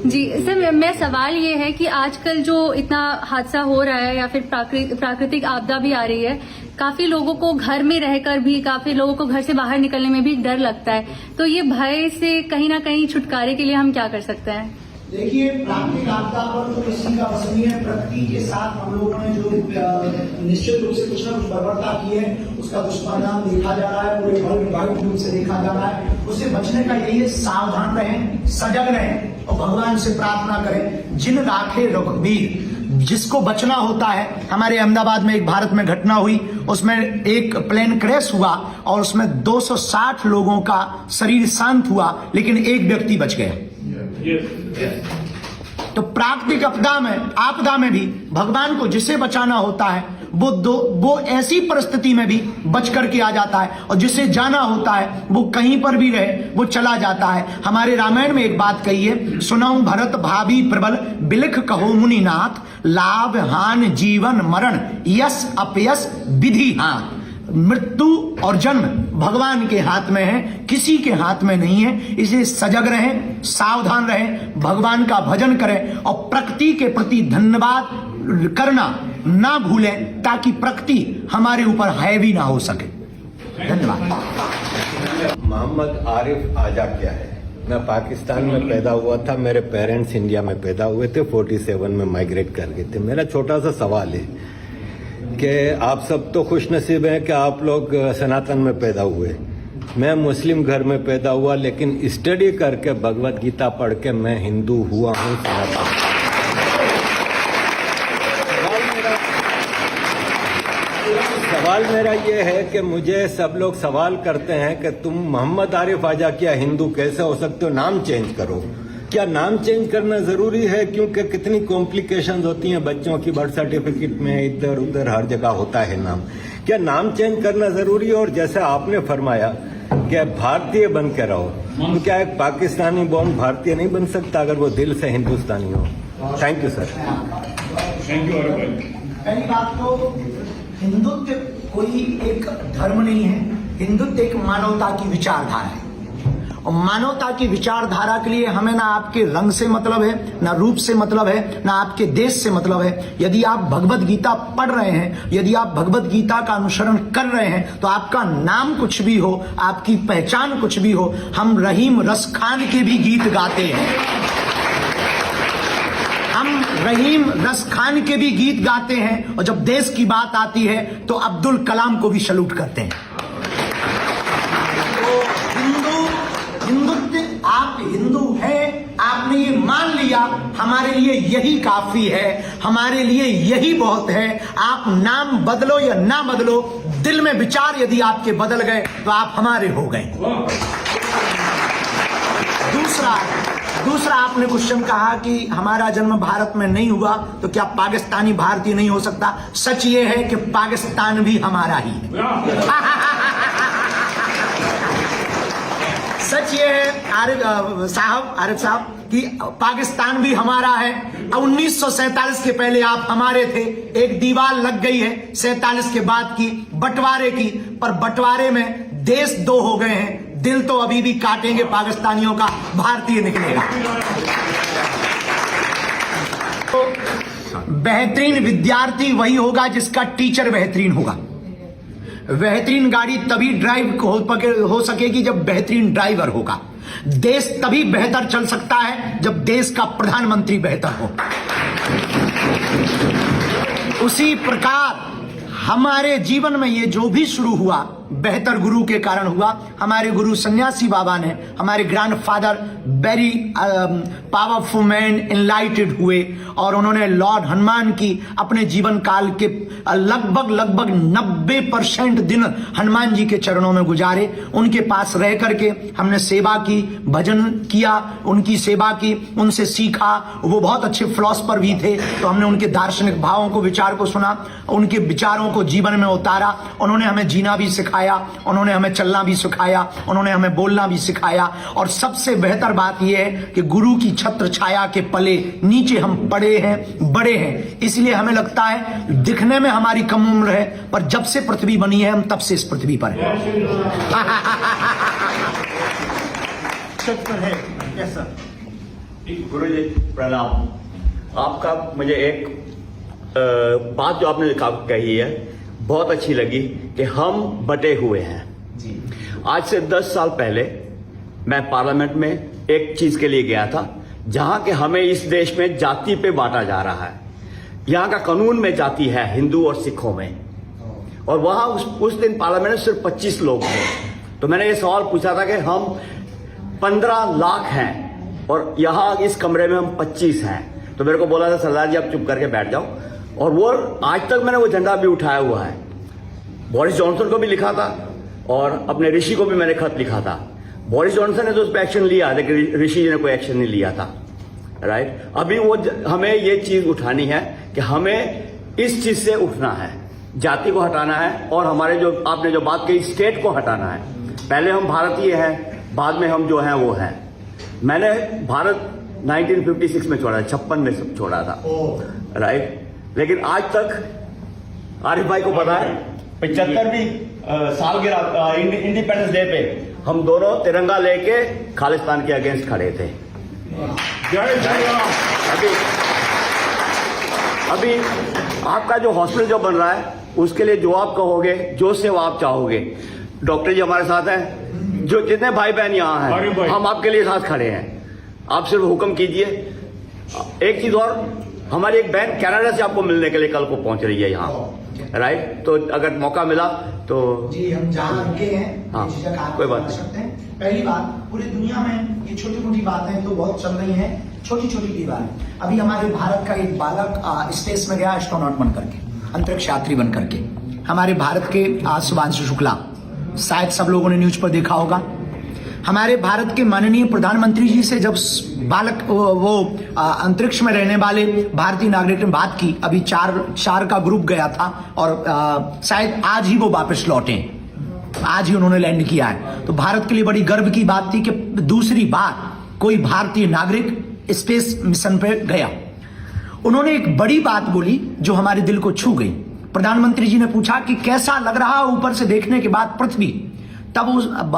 जी sir, मैं सवाल ये है कि आजकल जो इतना हादसा हो रहा है या फिर प्राकृतिक आपदा भी आ रही है, काफी लोगों को घर में रहकर भी, काफी लोगों को घर से बाहर निकलने में भी डर लगता है। तो ये भय से कहीं ना कहीं छुटकारे के लिए हम क्या कर सकते हैं? देखिए, प्राकृतिक आपदा पर तो किसी का बस नहीं है। प्रकृति के साथ हम लोगों ने जो निश्चित रूप से कुछ न कुछ बर्बरता की है, उसका दुष्परिणाम देखा जा रहा है, पूरे वैश्विक रूप से देखा जा रहा है। उससे बचने का यही है, सावधान रहें, सजग रहें और भगवान से प्रार्थना करें। जिन राखे रघुवीर, जिसको बचना होता है। हमारे अहमदाबाद में एक भारत में घटना हुई, उसमें एक प्लेन क्रैश हुआ और उसमें 260 लोगों का शरीर शांत हुआ, लेकिन एक व्यक्ति बच गया। तो प्राकृतिक आपदा में भी भगवान को जिसे बचाना होता है वो ऐसी परिस्थिति में भी बच करके आ जाता है, और जिसे जाना होता है वो कहीं पर भी रहे वो चला जाता है। हमारे रामायण में एक बात कही है, सुनाऊं भरत भाभी प्रबल बिलख कहो मुनिनाथ, लाभ हान जीवन मरण यश अपयश विधि हाथ। मृत्यु और जन्म भगवान के हाथ में है, किसी के हाथ में नहीं है। इसलिए सजग रहें, सावधान रहें, भगवान का भजन करें और प्रकृति के प्रति धन्यवाद करना ना भूलें, ताकि प्रकृति हमारे ऊपर हैवी ना हो सके। धन्यवाद। मोहम्मद आरिफ आजा क्या है? मैं पाकिस्तान में पैदा हुआ था, मेरे पेरेंट्स इंडिया में पैदा हुए थे, 47 में माइग्रेट कर गए थे। मेरा छोटा सा सवाल है कि आप सब तो खुश नसीब हैं कि आप लोग सनातन में पैदा हुए। मैं मुस्लिम घर में पैदा हुआ, लेकिन स्टडी करके भगवत गीता पढ़ के मैं हिंदू हुआ हूँ, सनातन। सवाल मेरा ये है कि मुझे सब लोग सवाल करते हैं कि तुम मोहम्मद आरिफ आजा क्या हिंदू कैसे हो सकते हो, नाम चेंज करो। क्या नाम चेंज करना जरूरी है? क्योंकि कितनी कॉम्प्लिकेशंस होती हैं बच्चों की, बर्थ सर्टिफिकेट में इधर उधर हर जगह होता है नाम। क्या नाम चेंज करना जरूरी है? और जैसे आपने फरमाया कि भारतीय बन के रहो, तो क्या एक पाकिस्तानी बॉर्न भारतीय नहीं बन सकता अगर वो दिल से हिंदुस्तानी हो? Thank you sir. Thank you. पहली बात तो हिंदुत्व कोई एक धर्म नहीं है, हिंदुत्व एक मानवता की विचारधारा है। और मानवता की विचारधारा के लिए हमें ना आपके रंग से मतलब है, ना रूप से मतलब है, ना आपके देश से मतलब है। यदि आप भगवत गीता पढ़ रहे हैं, यदि आप भगवत गीता का अनुसरण कर रहे हैं, तो आपका नाम कुछ भी हो, आपकी पहचान कुछ भी हो, हम रहीम रस खान के भी गीत गाते हैं। हम रहीम रस खान के भी गीत गाते हैं, और जब देश की बात आती है तो अब्दुल कलाम को भी सैल्यूट करते हैं। हिंदुत्व, आप हिंदू हैं, आपने ये मान लिया, हमारे लिए यही काफी है, हमारे लिए यही बहुत है। आप नाम बदलो या ना बदलो, दिल में विचार यदि आपके बदल गए तो आप हमारे हो गए। दूसरा आपने क्वेश्चन कहा कि हमारा जन्म भारत में नहीं हुआ तो क्या पाकिस्तानी भारतीय नहीं हो सकता? सच ये है कि पाकिस्तान भी हमारा ही है। सच ये है आरिफ साहब कि पाकिस्तान भी हमारा है। 1947 के पहले आप हमारे थे, एक दीवार लग गई है 47 के बाद की, बंटवारे की, पर बंटवारे में देश दो हो गए हैं, दिल तो अभी भी काटेंगे पाकिस्तानियों का, भारतीय निकलेगा। तो बेहतरीन विद्यार्थी वही होगा जिसका टीचर बेहतरीन होगा। बेहतरीन गाड़ी तभी ड्राइव हो सकेगी जब बेहतरीन ड्राइवर होगा। देश तभी बेहतर चल सकता है जब देश का प्रधानमंत्री बेहतर हो। उसी प्रकार हमारे जीवन में ये जो भी शुरू हुआ बेहतर गुरु के कारण हुआ। हमारे गुरु सन्यासी बाबा ने, हमारे ग्रैंडफादर वेरी पावरफुल मैन, एनलाइटेड हुए, और उन्होंने लॉर्ड हनुमान की अपने जीवन काल के लगभग 90% दिन हनुमान जी के चरणों में गुजारे। उनके पास रह करके हमने सेवा की, भजन किया, उनकी सेवा की, उनसे सीखा। वो बहुत अच्छे फिलोसफर भी थे, तो हमने उनके दार्शनिक भावों को, विचार को सुना, उनके विचारों को जीवन में उतारा। उन्होंने हमें जीना भी सिखाया, उन्होंने हमें चलना भी सिखाया, उन्होंने हमें बोलना भी सिखाया। और सबसे बेहतर बात यह है कि गुरु की छत्र छाया के पले नीचे हम पड़े हैं, बड़े हैं। इसलिए हमें लगता है दिखने में हमारी कम उम्र है, पर जब से पृथ्वी बनी है हम तब से इस पृथ्वी पर हैं। गुरु जी प्रणाम। आपका मुझे एक बात जो आपने कही है बहुत अच्छी लगी कि हम बटे हुए हैं। आज से 10 साल पहले मैं पार्लियामेंट में एक चीज के लिए गया था जहां के हमें इस देश में जाति पे बांटा जा रहा है। यहाँ का कानून में जाति है हिंदू और सिखों में, और वहां उस दिन पार्लियामेंट में सिर्फ 25 लोग थे। तो मैंने ये सवाल पूछा था कि हम 15 लाख हैं और यहाँ इस कमरे में हम 25 हैं। तो मेरे को बोला था सरदार जी आप चुप करके बैठ जाओ, और वो आज तक मैंने वो झंडा भी उठाया हुआ है। बोरिस जॉनसन को भी लिखा था और अपने ऋषि को भी मैंने खत लिखा था। बोरिस जॉनसन ने तो उस पर एक्शन लिया, लेकिन ऋषि जी ने कोई एक्शन नहीं लिया था। राइट, अभी वो हमें ये चीज उठानी है कि हमें इस चीज से उठना है, जाति को हटाना है, और हमारे जो आपने जो बात कही स्टेट को हटाना है। पहले हम भारतीय हैं, बाद में हम जो हैं वो हैं। मैंने भारत 1956 में छोड़ा, 56 में सब छोड़ा था। राइट, लेकिन आज तक आरिफ भाई को पता है 75वीं सालगिरह इंडिपेंडेंस डे पे हम दोनों तिरंगा लेके खालिस्तान के अगेंस्ट खड़े थे। अभी आपका जो हॉस्पिटल जो बन रहा है उसके लिए जो आप कहोगे, जो सेवा आप चाहोगे, डॉक्टर जी हमारे साथ हैं, जो जितने भाई बहन यहाँ हैं हम आपके लिए साथ खड़े हैं। आप सिर्फ हुक्म कीजिए। एक चीज और, हमारी एक बहन कनाडा से आपको मिलने के लिए कल को पहुंच रही है यहाँ। राइट, तो अगर मौका मिला तो जी हम जहाँ रुके हैं हाँ, आप कोई बात बता नहीं। सकते हैं। पहली बात, पूरी दुनिया में ये छोटी मोटी बातें तो बहुत चल रही हैं, छोटी छोटी दीवारें। अभी हमारे भारत का एक बालक स्पेस में गया एस्ट्रोनॉट बन करके, अंतरिक्ष यात्री बन करके। हमारे भारत के शुभांशु शुक्ला, शायद सब लोगों ने न्यूज पर देखा होगा। हमारे भारत के माननीय प्रधानमंत्री जी से जब बालक वो अंतरिक्ष में रहने वाले भारतीय नागरिक ने बात की, अभी चार का ग्रुप गया था और शायद आज ही वो वापस लौटे, आज ही उन्होंने लैंड किया है। तो भारत के लिए बड़ी गर्व की बात थी कि दूसरी बार कोई भारतीय नागरिक स्पेस मिशन पे गया। उन्होंने एक बड़ी बात बोली जो हमारे दिल को छू गई। प्रधानमंत्री जी ने पूछा कि कैसा लग रहा ऊपर से देखने के बाद पृथ्वी। तब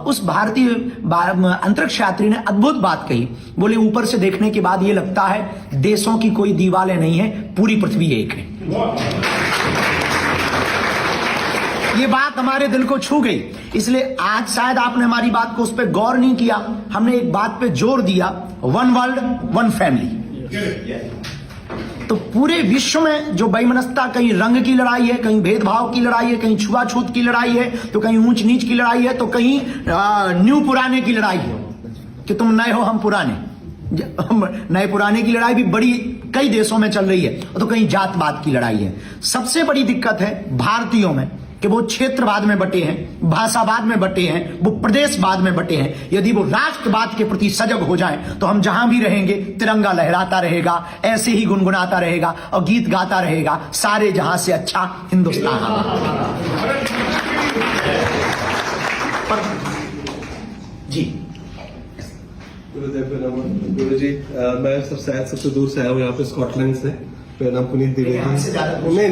उस भारतीय अंतरिक्ष यात्री ने अद्भुत बात कही, बोले ऊपर से देखने के बाद ये लगता है देशों की कोई दीवारें नहीं है, पूरी पृथ्वी एक है। ये बात हमारे दिल को छू गई। इसलिए आज शायद आपने हमारी बात को उस पर गौर नहीं किया, हमने एक बात पे जोर दिया, वन वर्ल्ड वन फैमिली। तो पूरे विश्व में जो वैमनस्यता, कहीं रंग की लड़ाई है, कहीं भेदभाव की लड़ाई है, कहीं छुआछूत की लड़ाई है, तो कहीं ऊंच नीच की लड़ाई है, तो कहीं न्यू पुराने की लड़ाई है कि तुम नए हो हम पुराने, नए पुराने की लड़ाई भी बड़ी कई देशों में चल रही है। तो कहीं जातवाद की लड़ाई है। सबसे बड़ी दिक्कत है भारतीयों में कि वो क्षेत्रवाद में बटे हैं, भाषावाद में बटे हैं, वो प्रदेशवाद में बटे हैं। यदि वो राष्ट्रवाद के प्रति सजग हो जाएं तो हम जहां भी रहेंगे तिरंगा लहराता रहेगा, ऐसे ही गुनगुनाता रहेगा और गीत गाता रहेगा, सारे जहां से अच्छा हिंदुस्तान। जी गुरु जी, मैं शायद सबसे दूर से आया हूँ यहाँ पे स्कॉटलैंड से। मेरा नाम पुनीत द्विवेदी। नहीं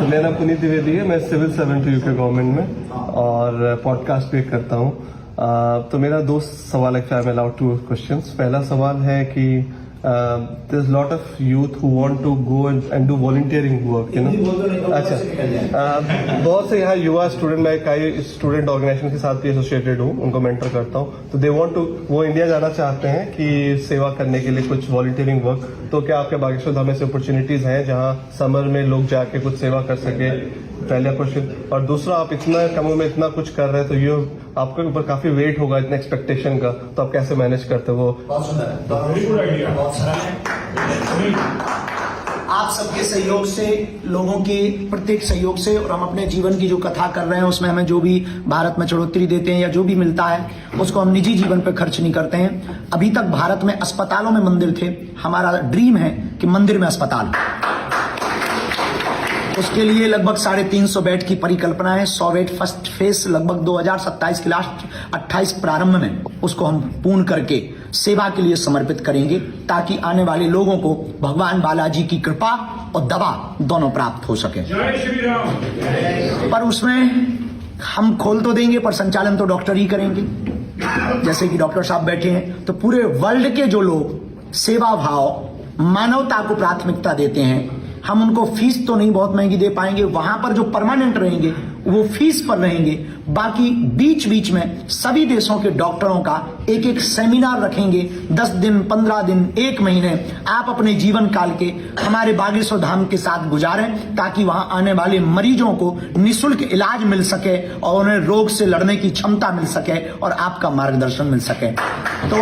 मेरा नाम पुनीत द्विवेदी है। मैं सिविल सर्वेंट हूँ यूके गवर्नमेंट में और पॉडकास्ट भी करता हूँ। तो मेरा दो सवाल है, I am allowed two questions. पहला सवाल है कि there's a lot of youth who want to go and do volunteering work, you know. अच्छा, बहुत से यहाँ युवा स्टूडेंट, मैं कई स्टूडेंट ऑर्गेनाइजेशन के साथ भी एसोसिएटेड हूँ, उनको मेंटर करता हूँ। तो दे वांट टू, वो इंडिया जाना चाहते हैं कि सेवा करने के लिए कुछ वॉलंटियरिंग वर्क। तो क्या आपके बागेश्वर धाम में से अपॉर्चुनिटीज हैं जहाँ समर में लोग जाके कुछ सेवा कर सके? पहला क्वेश्चन। और दूसरा, आप इतना कम उम्र में इतना कुछ कर रहे हैं तो ये आपके ऊपर काफी वेट होगा इतने एक्सपेक्टेशन का, तो आप कैसे मैनेज करते हो? बहुत सुंदर, बहुत सारा है। आप सबके सहयोग से, लोगों के प्रत्येक सहयोग से, और हम अपने जीवन की जो कथा कर रहे हैं उसमें हमें जो भी भारत में चढ़ोतरी देते हैं या जो भी मिलता है उसको हम निजी जीवन पे खर्च नहीं करते हैं। अभी तक भारत में अस्पतालों में मंदिर थे, हमारा ड्रीम है कि मंदिर में अस्पताल। उसके लिए लगभग 350 बेड की परिकल्पना है। 100 बेड फर्स्ट फेज लगभग 2027 के लास्ट 28 प्रारंभ में उसको हम पूर्ण करके सेवा के लिए समर्पित करेंगे, ताकि आने वाले लोगों को भगवान बालाजी की कृपा और दवा दोनों प्राप्त हो सके। पर उसमें हम खोल तो देंगे पर संचालन तो डॉक्टर ही करेंगे। जैसे कि डॉक्टर साहब बैठे हैं, तो पूरे वर्ल्ड के जो लोग सेवा भाव, मानवता को प्राथमिकता देते हैं, हम उनको फीस तो नहीं बहुत महंगी दे पाएंगे, वहां पर जो परमानेंट रहेंगे वो फीस पर रहेंगे। बाकी बीच बीच में सभी देशों के डॉक्टरों का एक एक सेमिनार रखेंगे, 10 दिन, 15 दिन, 1 महीने आप अपने जीवन काल के हमारे बागेश्वर धाम के साथ गुजारें, ताकि वहां आने वाले मरीजों को निःशुल्क इलाज मिल सके और उन्हें रोग से लड़ने की क्षमता मिल सके और आपका मार्गदर्शन मिल सके। तो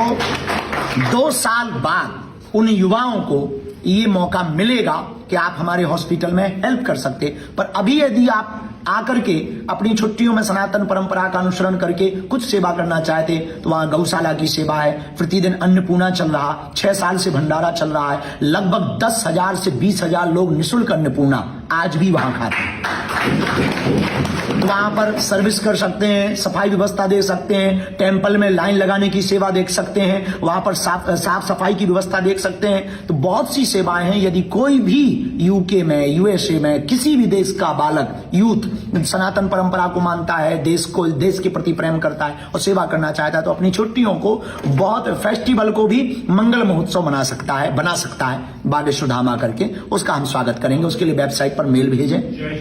2 साल बाद उन युवाओं को ये मौका मिलेगा कि आप हमारे हॉस्पिटल में हेल्प कर सकते। पर अभी यदि आप आकर के अपनी छुट्टियों में सनातन परंपरा का अनुसरण करके कुछ सेवा करना चाहते, तो वहां गौशाला की सेवा है, प्रतिदिन अन्नपूर्णा चल रहा, 6 साल से भंडारा चल रहा है, लगभग 10,000 से 20,000 लोग निःशुल्क अन्नपूर्णा आज भी वहां खाते हैं। तो वहां पर सर्विस कर सकते हैं, सफाई व्यवस्था दे सकते हैं, टेम्पल में लाइन लगाने की सेवा देख सकते हैं, वहां पर साफ सफाई की व्यवस्था देख सकते हैं। तो बहुत सी सेवाएं हैं। यदि कोई भी यूके में, यूएसए में, किसी भी देश का बालक, यूथ सनातन परंपरा को मानता है, देश के प्रति प्रेम करता है और सेवा करना चाहता है, तो अपनी छुट्टियों को बहुत फेस्टिवल को भी मंगल महोत्सव बना सकता है बागेश्वर धाम आकर के। उसका हम स्वागत करेंगे। उसके लिए वेबसाइट पर मेल भेजें,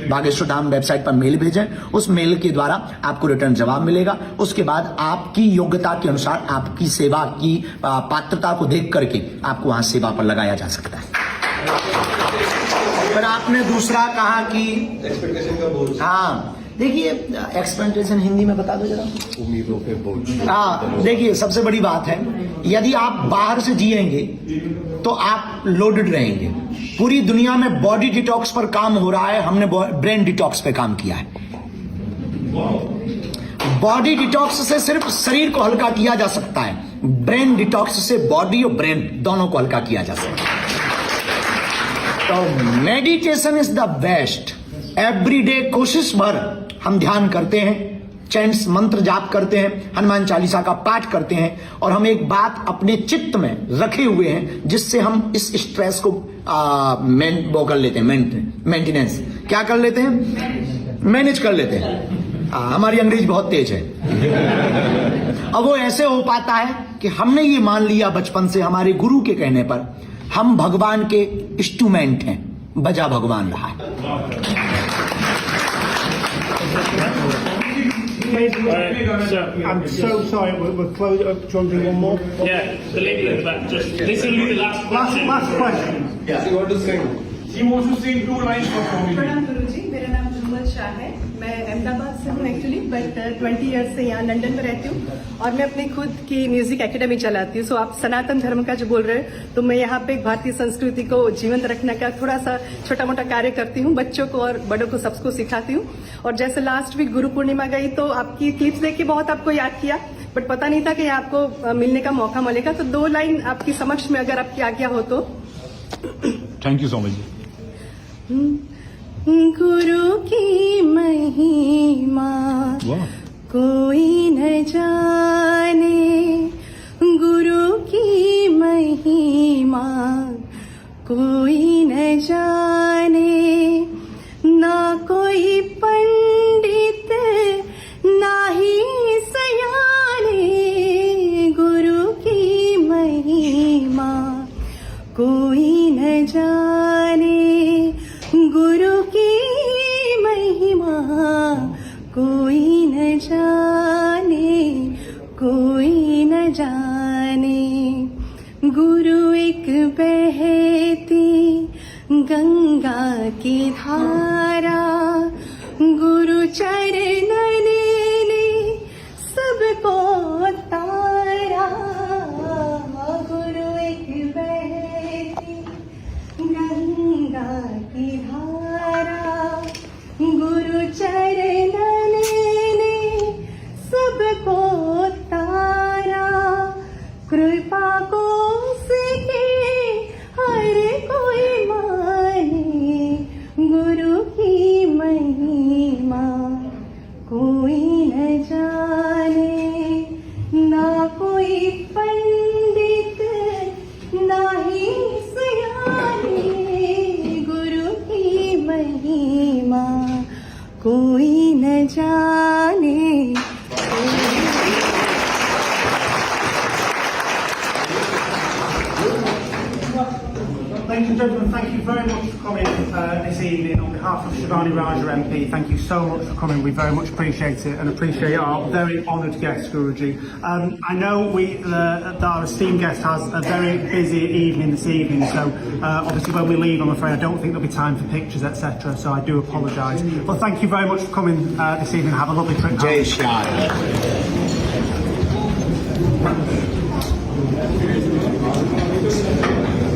बागेश्वर धाम वेबसाइट पर मेल भेजें, उस मेल के द्वारा आपको रिटर्न जवाब मिलेगा। उसके बाद आपकी योग्यता के अनुसार आपकी सेवा की पात्रता को देख करके आपको वहां सेवा पर लगाया जा सकता है। फिर आपने दूसरा कहा कि एक्सपेक्टेशन का बोझ। हाँ, देखिए एक्सपेक्टेशन हिंदी में बता दो जरा। उम्मीदों पे बोझ। हाँ, देखिए सबसे बड़ी बात है, यदि आप बाहर से जिएंगे तो आप लोडेड रहेंगे। पूरी दुनिया में बॉडी डिटॉक्स पर काम हो रहा है, हमने ब्रेन डिटॉक्स पे काम किया है। बॉडी डिटॉक्स से सिर्फ शरीर को हल्का किया जा सकता है, ब्रेन डिटॉक्स से बॉडी और ब्रेन दोनों को हल्का किया जा सकता है। तो meditation is the best. Everyday कोशिश भर हम ध्यान करते हैं, चैंट्स मंत्र जाप करते हैं, हनुमान चालीसा का पाठ करते हैं, और हम एक बात अपने चित्त में रखे हुए हैं जिससे हम इस स्ट्रेस को वो कर लेते हैं, मेंटेनेंस क्या कर लेते हैं, मैनेज कर लेते हैं। हमारी अंग्रेजी बहुत तेज है। अब वो ऐसे हो पाता है कि हमने ये मान लिया बचपन से हमारे गुरु के कहने पर, हम भगवान के इंस्ट्रूमेंट हैं, बजा भगवान रहा है। I'm so sorry, we're closing. Do you want to do one more? Yeah, the lady at the back. Just this will be the last question. Last question. She want to sing. She wants to sing 2 lines for me. प्रणाम गुरुजी, मेरा नाम जुम्मल शाह है। मैं अहमदाबाद से हूँ actually, but 20 years से यहाँ London में रहती हूँ और मैं अपनी खुद की म्यूजिक एकेडमी चलाती हूँ। सो आप सनातन धर्म का जो बोल रहे हैं, तो मैं यहाँ पे भारतीय संस्कृति को जीवंत रखने का थोड़ा सा छोटा मोटा कार्य करती हूँ, बच्चों को और बड़ों को सबको सिखाती हूँ। और जैसे लास्ट वीक गुरु पूर्णिमा गई तो आपकी क्लिप्स देख के बहुत आपको याद किया, बट पता नहीं था कि आपको मिलने का मौका मिलेगा। तो 2 लाइन आपकी समक्ष में अगर आपकी आज्ञा हो तो। Thank you so much. गुरु की महिमा कोई न जाने, गुरु की महिमा कोई न जाने, ना कोई पंडित ना ही सयाने, गुरु की महिमा कोई न जाने, गुरु की महिमा कोई न जाने, कोई न जाने। गुरु एक बहती गंगा की धारा, गुरु चरणन ने सबको तारा, गुरु एक बहती गंगा की धारा, गुरु चरणन ने सबको तारा, कृपा को सीखे हर कोई माने, गुरु की महिमा Ladies and gentlemen, thank you very much for coming this evening on behalf of Shivani Raja MP. Thank you so much for coming. We very much appreciate it and appreciate our very honoured guest, Guruji. I know that our esteemed guest has a very busy evening this evening, so obviously when we leave, I'm afraid I don't think there'll be time for pictures, etc. So I do apologise. But thank you very much for coming this evening. Have a lovely trip. जय श्री राम।